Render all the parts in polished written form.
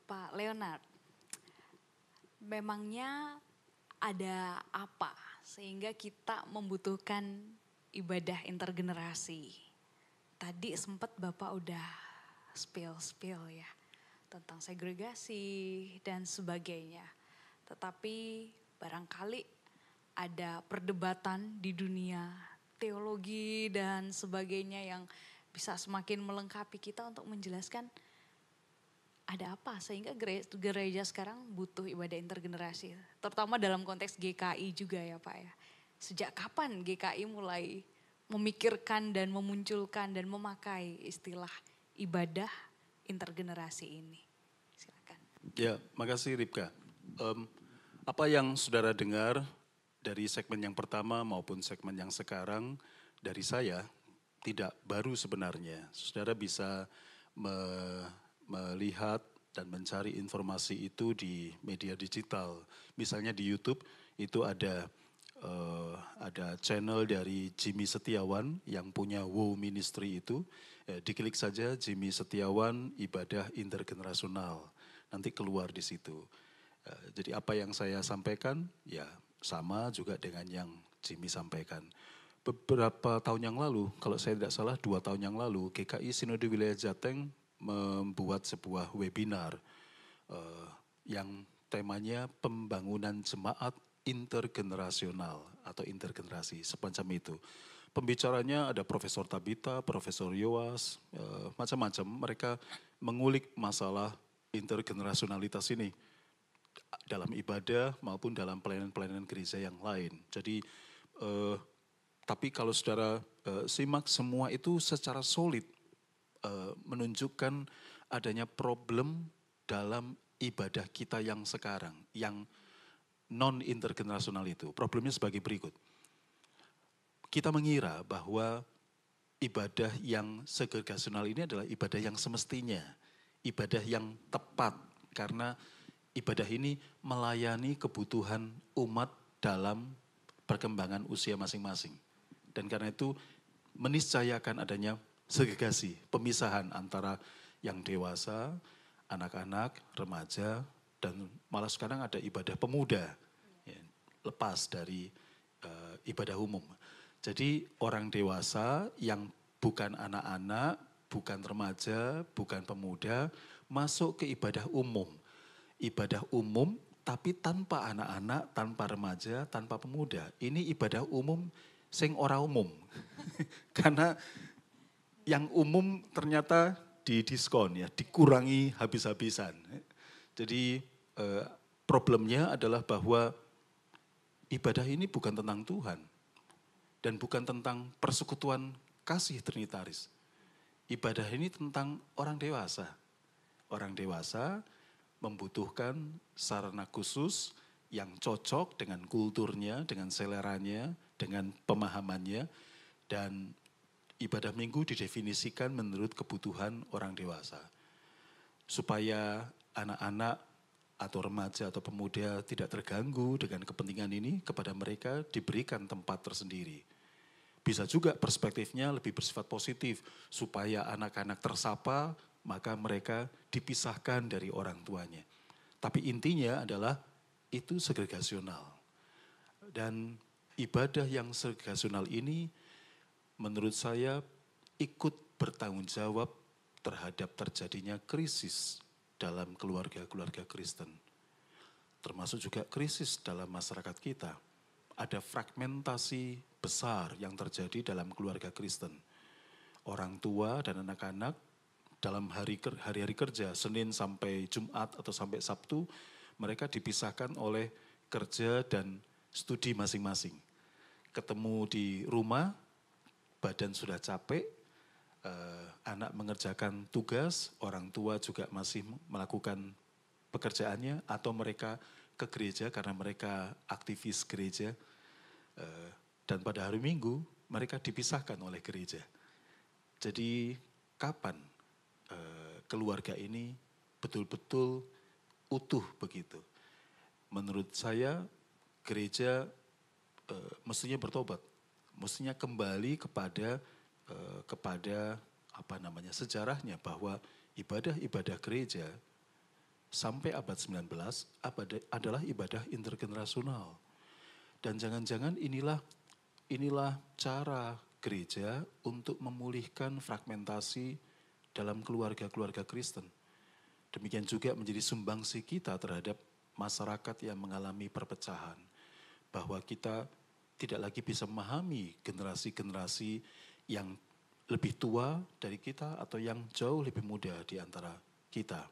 Pak Leonard, memangnya ada apa sehingga kita membutuhkan ibadah intergenerasi? Tadi sempat Bapak udah spill ya tentang segregasi dan sebagainya. Tetapi barangkali ada perdebatan di dunia teologi dan sebagainya yang bisa semakin melengkapi kita untuk menjelaskan ada apa sehingga gereja sekarang butuh ibadah intergenerasi. Terutama dalam konteks GKI juga ya Pak ya. Sejak kapan GKI mulai memikirkan dan memunculkan dan memakai istilah ibadah intergenerasi ini? Silakan. Ya, makasih Ripka. Apa yang saudara dengar dari segmen yang pertama maupun segmen yang sekarang dari saya tidak baru sebenarnya. Saudara bisa melihat dan mencari informasi itu di media digital. Misalnya di YouTube itu ada channel dari Jimmy Setiawan yang punya Wow Ministry itu. Diklik saja Jimmy Setiawan ibadah intergenerasional. Nanti keluar di situ. Jadi apa yang saya sampaikan ya sama juga dengan yang Jimmy sampaikan. Beberapa tahun yang lalu, kalau saya tidak salah 2 tahun yang lalu, GKI Sinode Wilayah Jateng membuat sebuah webinar yang temanya pembangunan jemaat intergenerasional atau intergenerasi, semacam itu. Pembicaranya ada Profesor Tabita, Profesor Yoas, macam-macam. Mereka mengulik masalah intergenerasionalitas ini dalam ibadah maupun dalam pelayanan-pelayanan gereja yang lain. Jadi, tapi kalau saudara simak semua itu secara solid menunjukkan adanya problem dalam ibadah kita yang sekarang, yang non-intergenerasional itu. Problemnya sebagai berikut. Kita mengira bahwa ibadah yang segregasional ini adalah ibadah yang semestinya, ibadah yang tepat, karena ibadah ini melayani kebutuhan umat dalam perkembangan usia masing-masing. Dan karena itu meniscayakan adanya segregasi, pemisahan antara yang dewasa, anak-anak, remaja, dan malah sekarang ada ibadah pemuda, ya, lepas dari ibadah umum. Jadi orang dewasa yang bukan anak-anak, bukan remaja, bukan pemuda, masuk ke ibadah umum. Ibadah umum tapi tanpa anak-anak, tanpa remaja, tanpa pemuda. Ini ibadah umum sing ora umum. Karena yang umum ternyata didiskon ya, dikurangi habis-habisan. Jadi problemnya adalah bahwa ibadah ini bukan tentang Tuhan dan bukan tentang persekutuan kasih trinitaris. Ibadah ini tentang orang dewasa. Orang dewasa membutuhkan sarana khusus yang cocok dengan kulturnya, dengan seleranya, dengan pemahamannya, dan ibadah minggu didefinisikan menurut kebutuhan orang dewasa. Supaya anak-anak atau remaja atau pemuda tidak terganggu dengan kepentingan ini, kepada mereka diberikan tempat tersendiri. Bisa juga perspektifnya lebih bersifat positif, supaya anak-anak tersapa, maka mereka dipisahkan dari orang tuanya. Tapi intinya adalah itu segregasional. Dan ibadah yang segregasional ini menurut saya ikut bertanggung jawab terhadap terjadinya krisis dalam keluarga-keluarga Kristen. Termasuk juga krisis dalam masyarakat kita. Ada fragmentasi besar yang terjadi dalam keluarga Kristen. Orang tua dan anak-anak dalam hari-hari kerja, Senin sampai Jumat atau sampai Sabtu, mereka dipisahkan oleh kerja dan studi masing-masing. Ketemu di rumah, badan sudah capek, anak mengerjakan tugas, orang tua juga masih melakukan pekerjaannya, atau mereka ke gereja karena mereka aktivis gereja. Dan pada hari Minggu mereka dipisahkan oleh gereja. Jadi kapan keluarga ini betul-betul utuh begitu? Menurut saya gereja mestinya bertobat, mestinya kembali kepada sejarahnya, bahwa ibadah-ibadah gereja sampai abad 19 adalah ibadah intergenerasional. Dan jangan-jangan inilah cara gereja untuk memulihkan fragmentasi dalam keluarga-keluarga Kristen. Demikian juga menjadi sumbangsi kita terhadap masyarakat yang mengalami perpecahan. Bahwa kita tidak lagi bisa memahami generasi-generasi yang lebih tua dari kita atau yang jauh lebih muda di antara kita.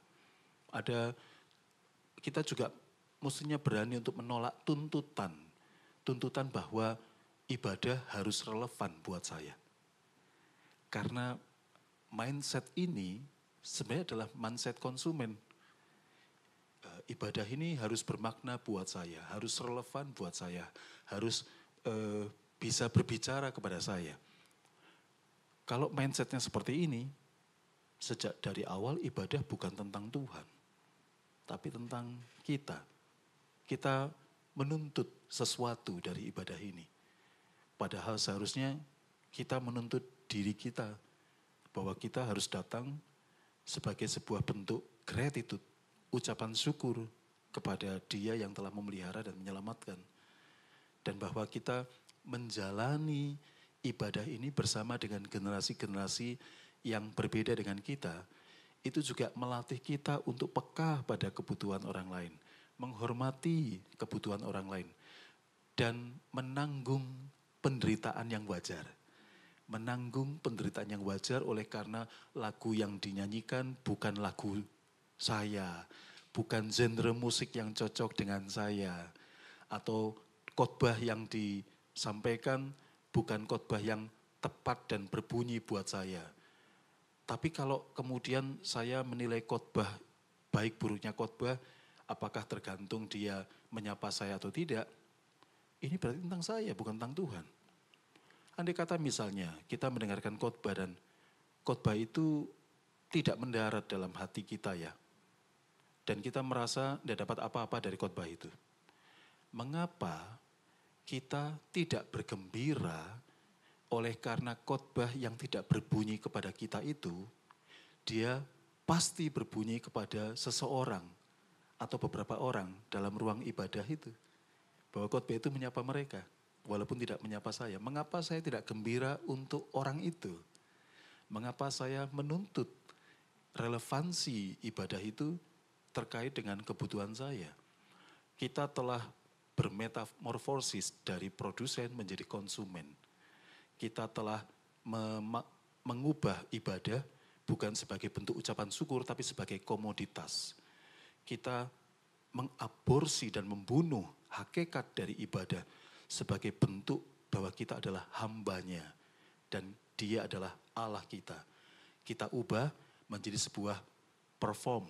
Kita juga mestinya berani untuk menolak tuntutan bahwa ibadah harus relevan buat saya. Karena mindset ini sebenarnya adalah mindset konsumen. Ibadah ini harus bermakna buat saya, harus relevan buat saya, harus bisa berbicara kepada saya. Kalau mindsetnya seperti ini, sejak dari awal ibadah bukan tentang Tuhan, tapi tentang kita. Kita menuntut sesuatu dari ibadah ini. Padahal seharusnya kita menuntut diri kita bahwa kita harus datang sebagai sebuah bentuk gratitude, ucapan syukur kepada Dia yang telah memelihara dan menyelamatkan. Dan bahwa kita menjalani ibadah ini bersama dengan generasi-generasi yang berbeda dengan kita, itu juga melatih kita untuk peka pada kebutuhan orang lain, menghormati kebutuhan orang lain, dan menanggung penderitaan yang wajar. Menanggung penderitaan yang wajar oleh karena lagu yang dinyanyikan bukan lagu saya, bukan genre musik yang cocok dengan saya, atau khotbah yang disampaikan bukan khotbah yang tepat dan berbunyi buat saya. Tapi kalau kemudian saya menilai khotbah, baik buruknya khotbah, apakah tergantung dia menyapa saya atau tidak, ini berarti tentang saya, bukan tentang Tuhan. Andai kata misalnya kita mendengarkan khotbah dan khotbah itu tidak mendarat dalam hati kita ya. Dan kita merasa tidak dapat apa-apa dari khotbah itu. Mengapa kita tidak bergembira oleh karena khotbah yang tidak berbunyi kepada kita itu, dia pasti berbunyi kepada seseorang atau beberapa orang dalam ruang ibadah itu. Bahwa khotbah itu menyapa mereka. Walaupun tidak menyapa saya, mengapa saya tidak gembira untuk orang itu? Mengapa saya menuntut relevansi ibadah itu terkait dengan kebutuhan saya? Kita telah bermetamorfosis dari produsen menjadi konsumen. Kita telah mengubah ibadah bukan sebagai bentuk ucapan syukur, tapi sebagai komoditas. Kita mengaborsi dan membunuh hakikat dari ibadah sebagai bentuk bahwa kita adalah hambanya dan Dia adalah Allah kita. Kita ubah menjadi sebuah perform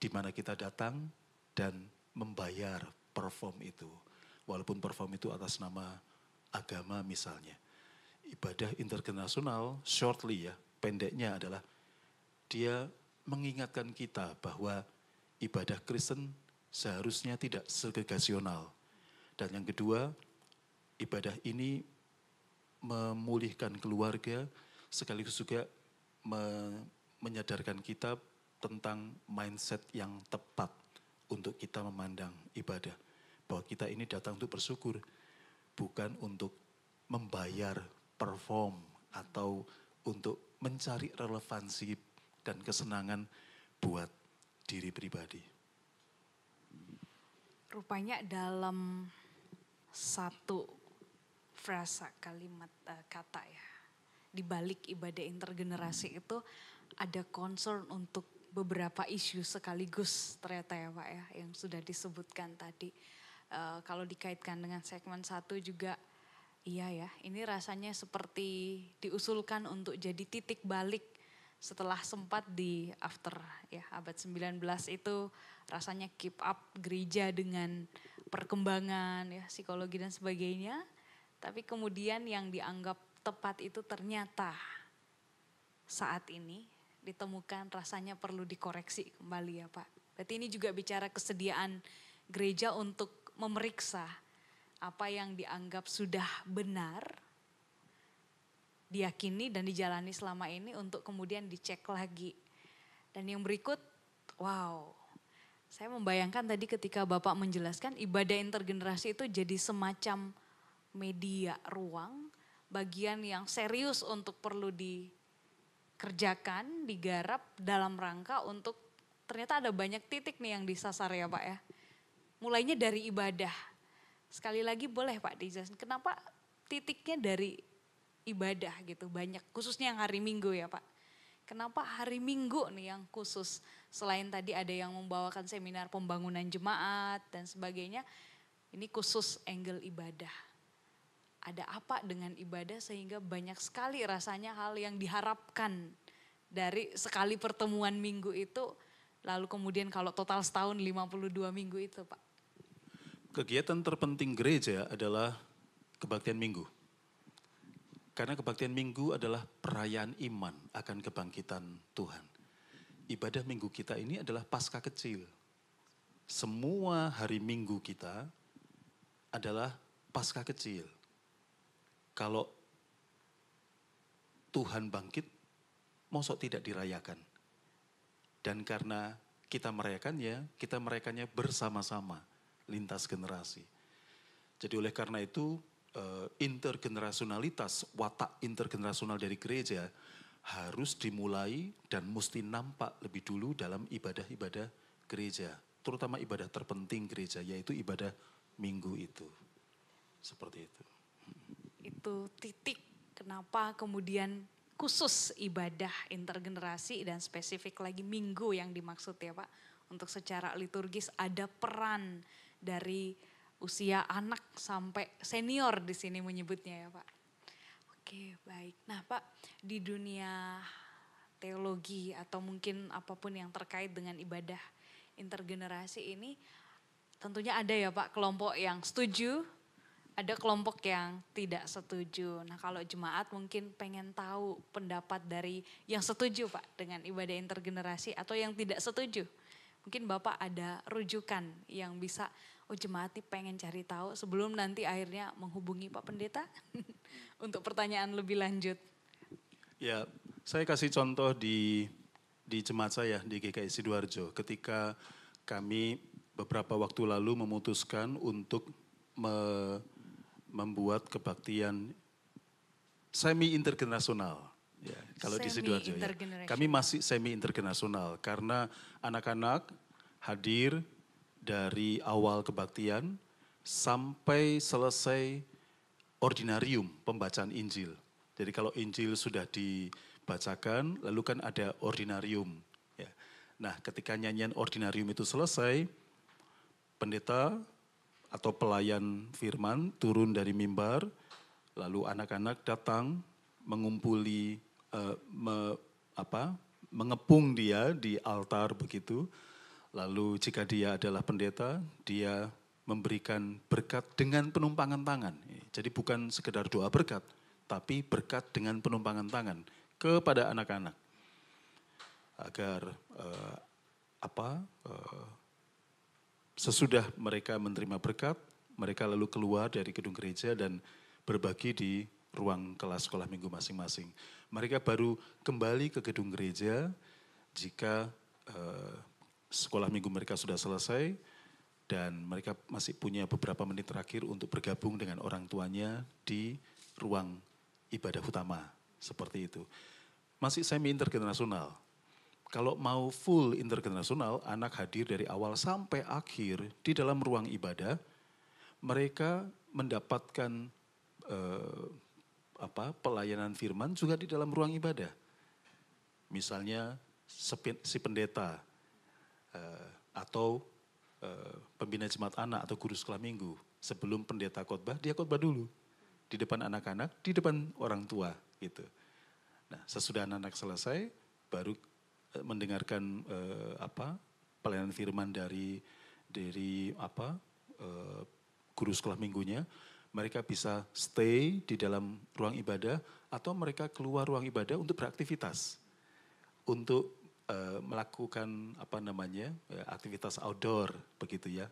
di mana kita datang dan membayar perform itu. Walaupun perform itu atas nama agama misalnya. Ibadah intergenerasional, shortly ya, pendeknya adalah dia mengingatkan kita bahwa ibadah Kristen seharusnya tidak segregasional. Dan yang kedua, ibadah ini memulihkan keluarga, sekaligus juga menyadarkan kita tentang mindset yang tepat untuk kita memandang ibadah. Bahwa kita ini datang untuk bersyukur, bukan untuk membayar perform atau untuk mencari relevansi dan kesenangan buat diri pribadi. Rupanya dalam satu frasa kalimat kata ya, di balik ibadah intergenerasi itu ada concern untuk beberapa isu sekaligus ternyata ya Pak ya, yang sudah disebutkan tadi. Kalau dikaitkan dengan segmen 1 juga, iya ya, ini rasanya seperti diusulkan untuk jadi titik balik setelah sempat di after ya abad 19 itu rasanya keep up gereja dengan perkembangan ya psikologi dan sebagainya. Tapi kemudian yang dianggap tepat itu ternyata saat ini ditemukan rasanya perlu dikoreksi kembali ya Pak. Berarti ini juga bicara kesediaan gereja untuk memeriksa apa yang dianggap sudah benar, diyakini dan dijalani selama ini untuk kemudian dicek lagi. Dan yang berikut, wow, Saya membayangkan tadi ketika Bapak menjelaskan ibadah intergenerasi itu jadi semacam media ruang, bagian yang serius untuk perlu dikerjakan, digarap dalam rangka untuk ternyata ada banyak titik nih yang disasar ya Pak ya. Mulainya dari ibadah. Sekali lagi boleh Pak dijelasin kenapa titiknya dari ibadah gitu banyak, khususnya yang hari Minggu ya Pak. Kenapa hari Minggu nih yang khusus? Selain tadi ada yang membawakan seminar pembangunan jemaat dan sebagainya, ini khusus angle ibadah. Ada apa dengan ibadah sehingga banyak sekali rasanya hal yang diharapkan dari sekali pertemuan minggu itu, lalu kemudian kalau total setahun 52 minggu itu Pak. Kegiatan terpenting gereja adalah kebaktian minggu. Karena kebaktian minggu adalah perayaan iman akan kebangkitan Tuhan. Ibadah minggu kita ini adalah Paskah kecil. Semua hari minggu kita adalah Paskah kecil. Kalau Tuhan bangkit, mosok tidak dirayakan. Dan karena kita merayakannya bersama-sama, lintas generasi. Jadi oleh karena itu, intergenerasionalitas, watak intergenerasional dari gereja harus dimulai dan mesti nampak lebih dulu dalam ibadah-ibadah gereja. Terutama ibadah terpenting gereja, yaitu ibadah minggu itu. Seperti itu. Itu titik kenapa kemudian khusus ibadah intergenerasi dan spesifik lagi minggu yang dimaksud ya Pak. Untuk secara liturgis ada peran dari usia anak sampai senior di sini menyebutnya ya Pak. Oke baik, nah Pak di dunia teologi atau mungkin apapun yang terkait dengan ibadah intergenerasi ini tentunya ada ya Pak kelompok yang setuju, ada kelompok yang tidak setuju. Nah kalau jemaat mungkin pengen tahu pendapat dari yang setuju Pak dengan ibadah intergenerasi atau yang tidak setuju. Mungkin Bapak ada rujukan yang bisa, jemaat ini pengen cari tahu sebelum nanti akhirnya menghubungi Pak Pendeta untuk pertanyaan lebih lanjut. Ya, saya kasih contoh di jemaat saya di GKI Sidoarjo. Ketika kami beberapa waktu lalu memutuskan untuk membuat kebaktian semi intergenerasional. Ya, kalau di Sidoarjo ya. Kami masih semi intergenerasional karena anak-anak hadir dari awal kebaktian sampai selesai ordinarium pembacaan Injil. Jadi kalau Injil sudah dibacakan, lalu kan ada ordinarium. Ya. Nah ketika nyanyian ordinarium itu selesai, pendeta atau pelayan firman turun dari mimbar, lalu anak-anak datang mengumpuli, mengepung dia di altar begitu. Lalu jika dia adalah pendeta, dia memberikan berkat dengan penumpangan tangan. Jadi bukan sekedar doa berkat, tapi berkat dengan penumpangan tangan kepada anak-anak. Agar sesudah mereka menerima berkat, mereka lalu keluar dari gedung gereja dan berbagi di ruang kelas sekolah minggu masing-masing. Mereka baru kembali ke gedung gereja jika sekolah minggu mereka sudah selesai dan mereka masih punya beberapa menit terakhir untuk bergabung dengan orang tuanya di ruang ibadah utama. Seperti itu. Masih semi intergenerasional. Kalau mau full intergenerasional, anak hadir dari awal sampai akhir di dalam ruang ibadah, mereka mendapatkan pelayanan firman juga di dalam ruang ibadah. Misalnya si pendeta atau pembina jemaat anak atau guru sekolah minggu. Sebelum pendeta khotbah, dia khotbah dulu. Di depan anak-anak, di depan orang tua gitu. Nah sesudah anak-anak selesai, baru mendengarkan pelayanan firman dari guru sekolah minggunya. Mereka bisa stay di dalam ruang ibadah atau mereka keluar ruang ibadah untuk beraktivitas. Untuk melakukan aktivitas outdoor begitu ya.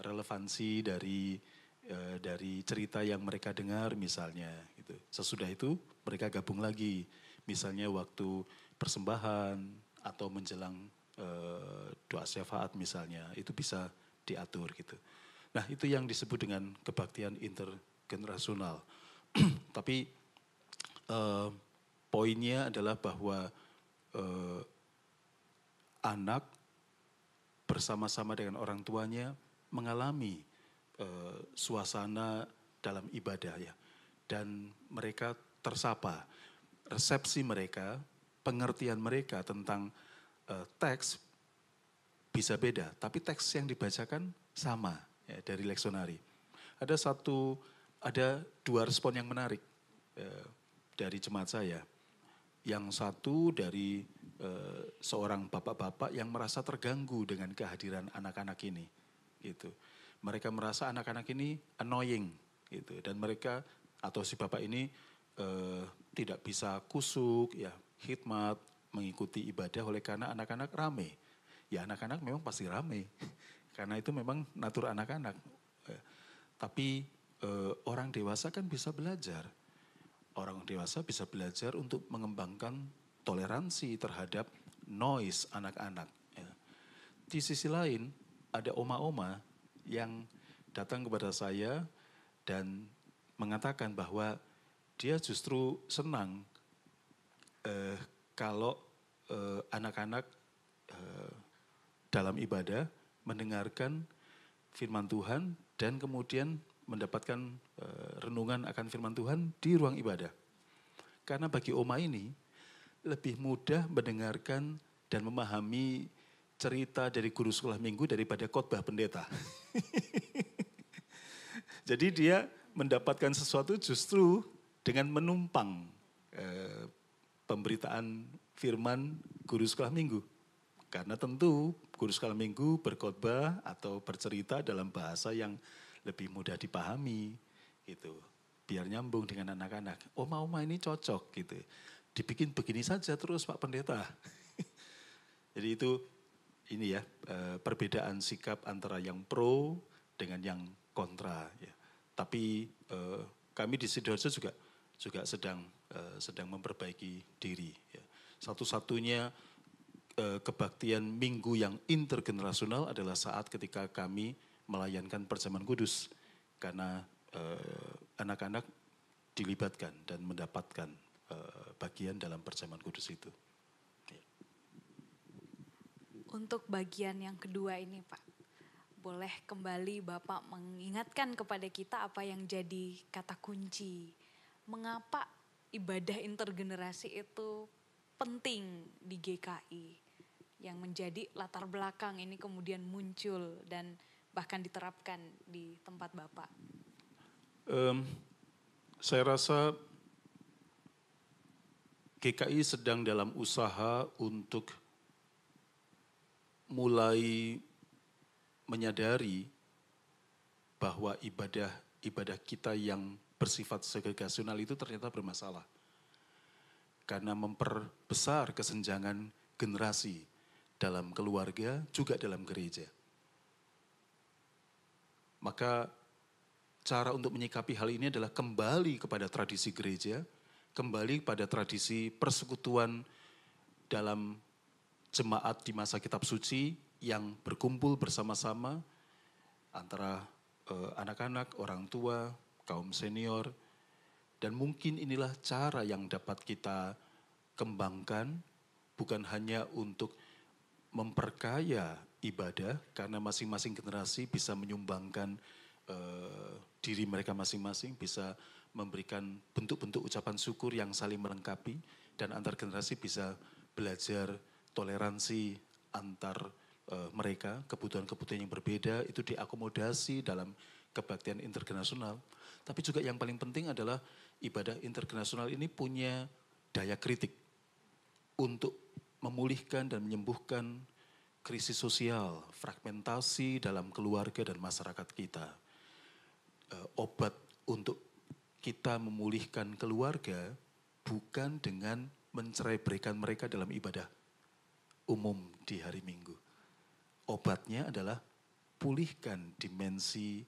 Relevansi dari cerita yang mereka dengar misalnya gitu. Sesudah itu mereka gabung lagi. Misalnya waktu persembahan atau menjelang doa syafaat misalnya, itu bisa diatur gitu. Nah itu yang disebut dengan kebaktian intergenerasional. Tapi poinnya adalah bahwa anak bersama-sama dengan orang tuanya mengalami suasana dalam ibadah ya. Dan mereka tersapa, resepsi mereka, pengertian mereka tentang teks bisa beda. Tapi teks yang dibacakan sama ya, dari leksionari. Ada dua respon yang menarik dari jemaat saya. Yang satu dari seorang bapak-bapak yang merasa terganggu dengan kehadiran anak-anak ini, gitu. Mereka merasa anak-anak ini annoying, gitu. Dan mereka atau si bapak ini tidak bisa kusuk, ya, khidmat, mengikuti ibadah oleh karena anak-anak rame. Ya anak-anak memang pasti rame, karena itu memang natur anak-anak. Tapi orang dewasa kan bisa belajar. Orang dewasa bisa belajar untuk mengembangkan toleransi terhadap noise anak-anak. Ya. Di sisi lain ada oma-oma yang datang kepada saya dan mengatakan bahwa dia justru senang kalau anak-anak dalam ibadah mendengarkan firman Tuhan dan kemudian mendapatkan renungan akan firman Tuhan di ruang ibadah. Karena bagi oma ini lebih mudah mendengarkan dan memahami cerita dari guru sekolah minggu daripada khotbah pendeta. Jadi dia mendapatkan sesuatu justru dengan menumpang pemberitaan firman guru sekolah minggu. Karena tentu guru sekolah minggu berkhotbah atau bercerita dalam bahasa yang lebih mudah dipahami gitu. Biar nyambung dengan anak-anak. Oma-oma ini cocok gitu. Dibikin begini saja terus Pak Pendeta. Jadi itu ini ya perbedaan sikap antara yang pro dengan yang kontra ya. Tapi kami di Sidoarjo juga sedang memperbaiki diri ya. Satu-satunya kebaktian minggu yang intergenerasional adalah saat ketika kami melayankan perjamuan kudus. Karena anak-anak dilibatkan dan mendapatkan bagian dalam perjamuan kudus itu. Untuk bagian yang kedua ini Pak, boleh kembali Bapak mengingatkan kepada kita apa yang jadi kata kunci. Mengapa ibadah intergenerasi itu penting di GKI, yang menjadi latar belakang ini kemudian muncul dan bahkan diterapkan di tempat Bapak? Saya rasa GKI sedang dalam usaha untuk mulai menyadari bahwa ibadah kita yang bersifat segregasional itu ternyata bermasalah. Karena memperbesar kesenjangan generasi dalam keluarga juga dalam gereja. Maka cara untuk menyikapi hal ini adalah kembali kepada tradisi gereja, kembali pada tradisi persekutuan dalam jemaat di masa kitab suci yang berkumpul bersama-sama antara anak-anak, orang tua, kaum senior. Dan mungkin inilah cara yang dapat kita kembangkan, bukan hanya untuk memperkaya ibadah, karena masing-masing generasi bisa menyumbangkan diri mereka masing-masing, bisa memberikan bentuk-bentuk ucapan syukur yang saling melengkapi, dan antar generasi bisa belajar toleransi antar mereka, kebutuhan-kebutuhan yang berbeda itu diakomodasi dalam kebaktian intergenerasional. Tapi juga yang paling penting adalah ibadah intergenerasional ini punya daya kritik untuk memulihkan dan menyembuhkan krisis sosial, fragmentasi dalam keluarga dan masyarakat kita. Obat untuk kita memulihkan keluarga bukan dengan mencerai-beraikan mereka dalam ibadah umum di hari Minggu. Obatnya adalah pulihkan dimensi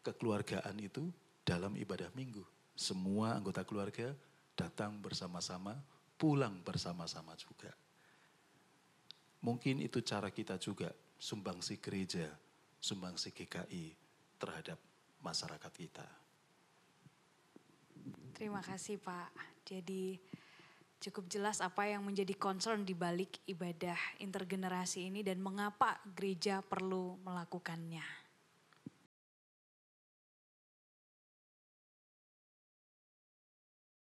kekeluargaan itu dalam ibadah Minggu. Semua anggota keluarga datang bersama-sama, pulang bersama-sama juga. Mungkin itu cara kita juga sumbangsi gereja, sumbangsi GKI terhadap masyarakat kita. Terima kasih Pak. Jadi cukup jelas apa yang menjadi concern di balik ibadah intergenerasi ini dan mengapa gereja perlu melakukannya.